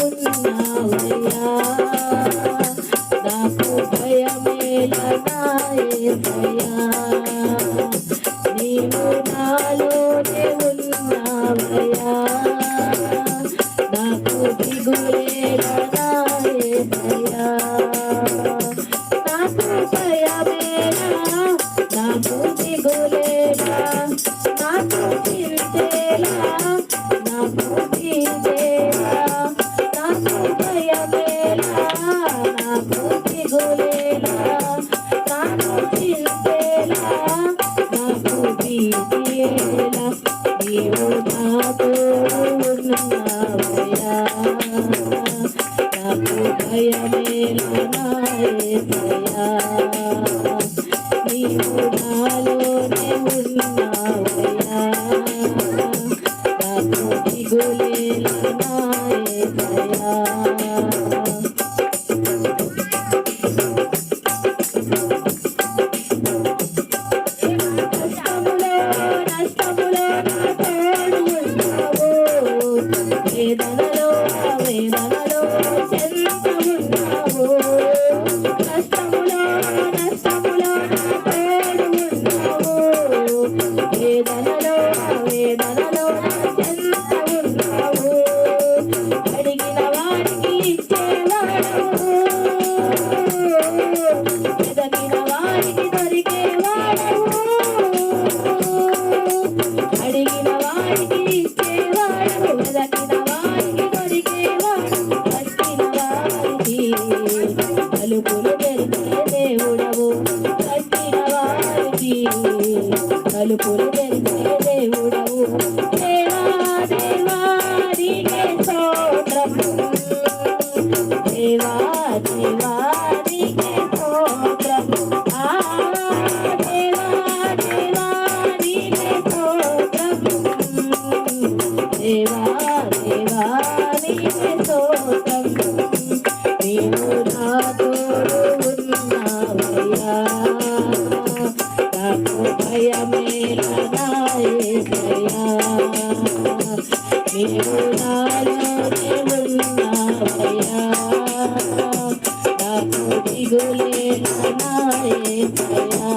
ఉన్నావయ్యా నాకు భయమేలా యేసయ్యా నీవు నాలోనే ఉన్నావయ్యా నాకు దిగులేలా యేసయ్యా నాకు భయమేలా నాకు దిగులేలా నాకు చింతేలా నాకు చింతేలా నాకు భయమేలా నాకు దిగులేలా నాకు చింతేలా నాకు భీతియేలా నీవు నాతో ఉన్నావయ్యా నాకు భయమేలా యేసయ్యా నీవు నాలోనే ఉన్నావయ్యా నాకు దిగులేలా యేసయ్యా వేదనలో వేదనలో చెంత ఉన్నావు నష్టములో నష్టములో తోడు ఉన్నావు వేదనలో వేదనలో చెంత ఉన్నావు అడిగిన వారికి ఇచ్చేవాడు ఎదగిన వారికి దొరికేవాడు అడిగిన వారికి ఇచ్చేవాడు ఎదగిన తలుపులు తెరిచే దేవుడవు కట్టిన వారికి తలుపులు తెరిచే దేవుడవు దేవా దేవా నీకే స్తోత్రం దేవా దేవా నీకే స్తోత్రం దేవా దేవా నీకే స్తోత్రం దేవా దేవా నీకే స్తోత్రం నీవు నాతో ఉన్నావయ్యా నాకు భయమేలా యేసయ్యా నీవు నాలోనే ఉన్నావయ్యా నాకు దిగులేలా యేసయ్యా